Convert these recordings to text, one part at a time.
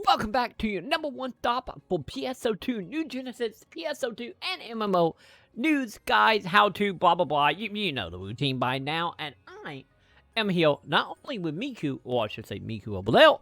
welcome back to your #1 stop for PSO2 New Genesis, PSO2 and MMO news, guys, how to, blah, blah, blah. You know the routine by now, and I am here not only with Miku, or I should say Miku over there,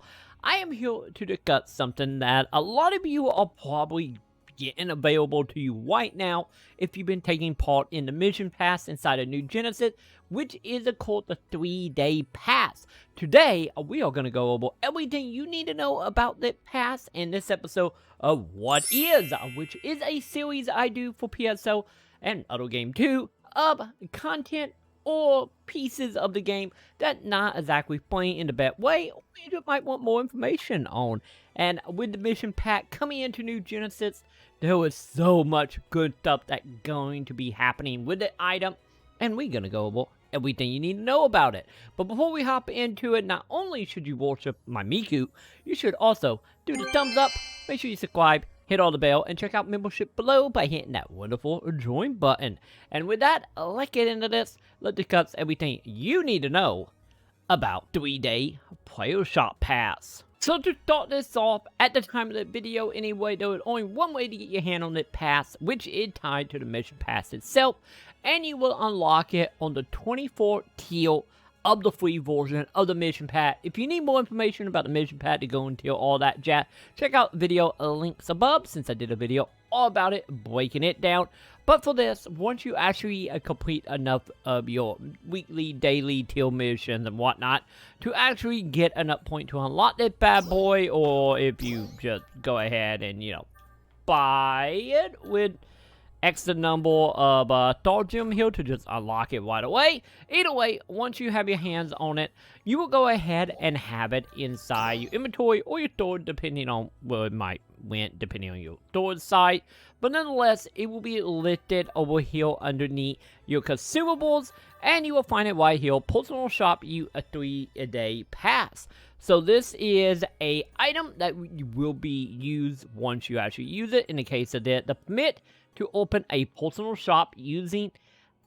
I am here to discuss something that a lot of you are probably getting available to you right now if you've been taking part in the mission pass inside of New Genesis, which is called the 3-day pass. Today, we are going to go over everything you need to know about the pass in this episode of What Is, which is a series I do for PSO and other game too, of content or pieces of the game that not exactly playing in the best way, or you just might want more information on. And with the mission pack coming into New Genesis, there is so much good stuff that's going to be happening with the item, and we're going to go over everything you need to know about it. But before we hop into it, not only should you worship my Miku, you should also do the thumbs up, make sure you subscribe, hit all the bell, and check out membership below by hitting that wonderful join button. And with that, let's get into this. Let's discuss everything you need to know about 3-day player shop pass. So to start this off, at the time of the video anyway, there was only one way to get your hand on the pass, which is tied to the mission pass itself, and you will unlock it on the 24th tier of the free version of the mission pass. If you need more information about the mission pass to go into all that jazz, check out the video links above, since I did a video all about it, breaking it down. But for this, once you actually complete enough of your weekly, daily tier missions and whatnot to actually get enough point to unlock that bad boy, or if you just go ahead and, you know, buy it with extra number of star gem here to just unlock it right away. Either way, once you have your hands on it, you will go ahead and have it inside your inventory or your storage, depending on where it might went, depending on your storage site. But nonetheless, it will be listed over here underneath your consumables, and you will find it right here. Personal shop you a 3-day pass. So this is a item that will be used once you actually use it. In the case of the permit to open a personal shop using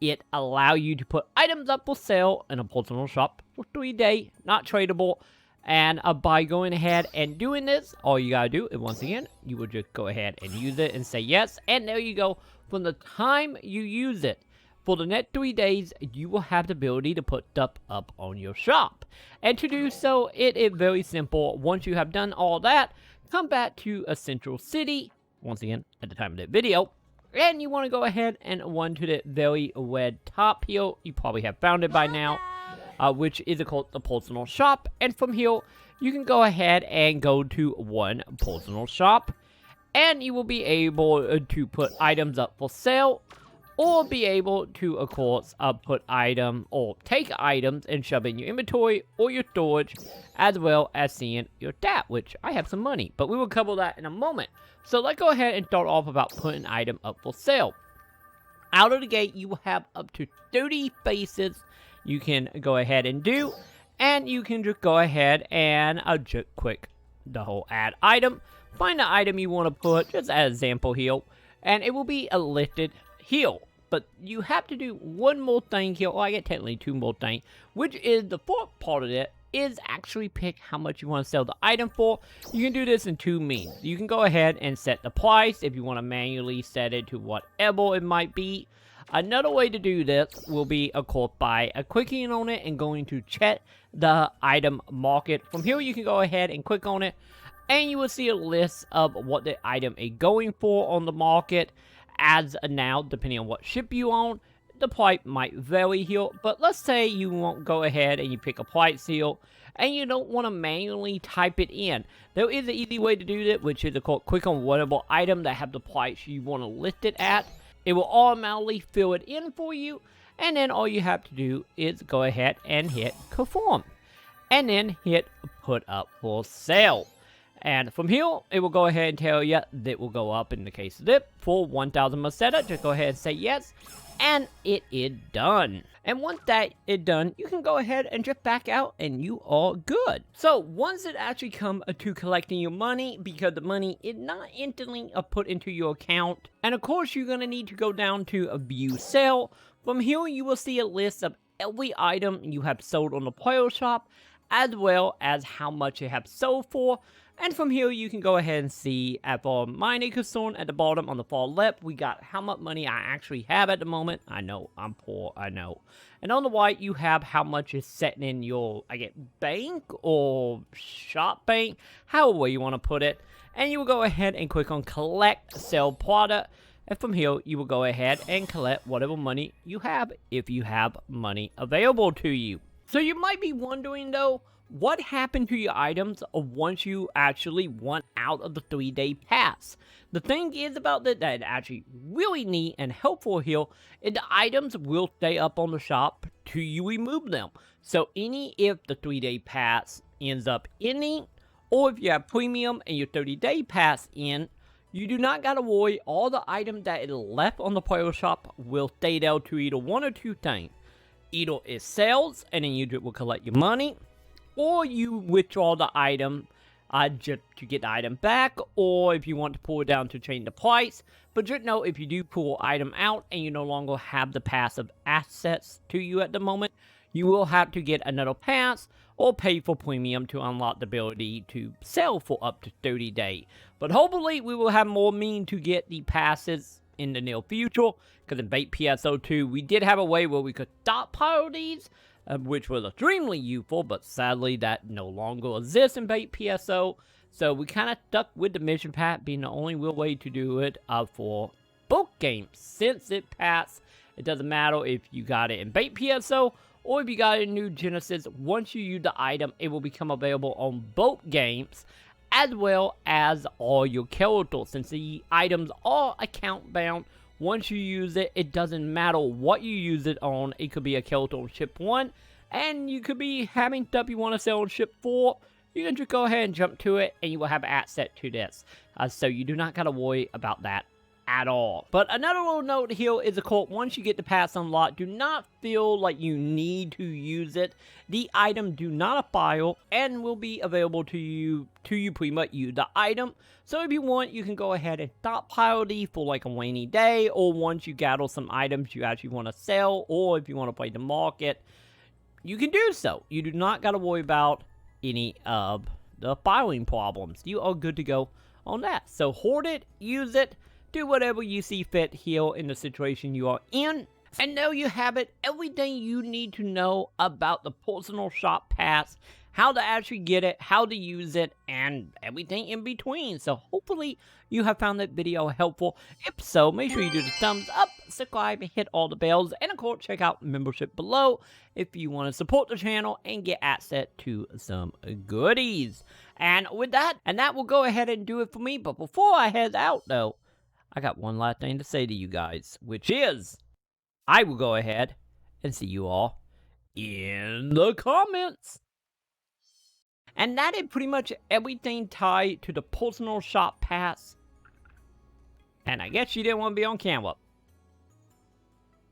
it allow you to put items up for sale in a personal shop for 3 days, not tradable. And by going ahead and doing this, all you gotta do is, once again, you will just go ahead and use it and say yes. And there you go. From the time you use it, for the next 3 days, you will have the ability to put stuff up on your shop. And to do so, it is very simple. Once you have done all that, come back to a central city, once again, at the time of the video, and you want to go ahead and run to the very red top here. You probably have found it by now. Which is called the personal shop, and from here you can go ahead and go to one personal shop, and you will be able to put items up for sale, or be able to, of course, put item or take items and shove in your inventory or your storage, as well as seeing your stat, which I have some money, but we will cover that in a moment. So let's go ahead and start off about putting item up for sale. Out of the gate, you will have up to 30 faces you can go ahead and do, and you can just go ahead and just click the whole add item, find the item you want to put, just as example here, and it will be listed here. But you have to do one more thing here, or I get technically two more things, which is the fourth part of it, is actually pick how much you want to sell the item for. You can do this in two means. You can go ahead and set the price if you want to manually set it to whatever it might be. Another way to do this will be, of course, by clicking on it and going to check the item market. From here, you can go ahead and click on it, and you will see a list of what the item is going for on the market. As now, depending on what ship you own, the price might vary here. But let's say you won't go ahead and you pick a price here, and you don't want to manually type it in. There is an easy way to do that, which is, of course, click on whatever item that have the price you want to list it at. It will automatically fill it in for you, and then all you have to do is go ahead and hit confirm, and then hit put up for sale. And from here, it will go ahead and tell you that will go up in the case of it for 1,000 meseta. Just go ahead and say yes, and it is done. And once that is done, you can go ahead and just back out, and you are good. So once it actually comes to collecting your money, because the money is not instantly put into your account, and of course you're going to need to go down to view sale. From here, you will see a list of every item you have sold on the player shop, as well as how much you have sold for. And from here, you can go ahead and see at the mining concern at the bottom on the far left, we got how much money I actually have at the moment. I know, I'm poor, I know. And on the right, you have how much is sitting in your, bank or shop bank, however you want to put it. And you will go ahead and click on collect, sell product. And from here, you will go ahead and collect whatever money you have, if you have money available to you. So you might be wondering though, what happened to your items once you actually went out of the 3-day pass? The thing is about that actually really neat and helpful here is the items will stay up on the shop till you remove them. So if the 3-day pass ends up ending, or if you have premium and your 30-day pass in, you do not gotta worry. All the items that is left on the player shop will stay there to either one or two things. Either it sells and then you will collect your money, or you withdraw the item just to get the item back, or if you want to pull it down to change the price. But just know, if you do pull an item out and you no longer have the passive assets to you at the moment, you will have to get another pass or pay for premium to unlock the ability to sell for up to 30 days. But hopefully we will have more means to get the passes in the near future, because in bait PSO2 we did have a way where we could stockpile these, which was extremely useful, but sadly that no longer exists in bait PSO. So we kind of stuck with the mission pack being the only real way to do it for both games. Since it passed, it doesn't matter if you got it in bait PSO or if you got it in New Genesis. Once you use the item, it will become available on both games, as well as all your characters. Since the items are account bound, once you use it, it doesn't matter what you use it on. It could be a character on ship 1, and you could be having stuff you want to sell on ship 4. You can just go ahead and jump to it, and you will have access to this. So you do not got to worry about that at all. But another little note here is, of course, once you get the pass unlocked, do not feel like you need to use it. The item do not expire and will be available to you pretty much use the item. So if you want, you can go ahead and stockpile these for like a rainy day, or once you gather some items you actually want to sell, or if you want to play the market, you can do so. You do not got to worry about any of the filing problems. You are good to go on that. So hoard it, use it, do whatever you see fit here in the situation you are in. And there you have it, everything you need to know about the personal shop pass, how to actually get it, how to use it, and everything in between. So hopefully you have found that video helpful. If so, make sure you do the thumbs up, subscribe, and hit all the bells. And of course, check out membership below if you want to support the channel and get access to some goodies. And with that, that will go ahead and do it for me. But before I head out though, I got one last thing to say to you guys, which is, I will go ahead and see you all in the comments. And that is pretty much everything tied to the personal shop pass. And I guess you didn't want to be on camera.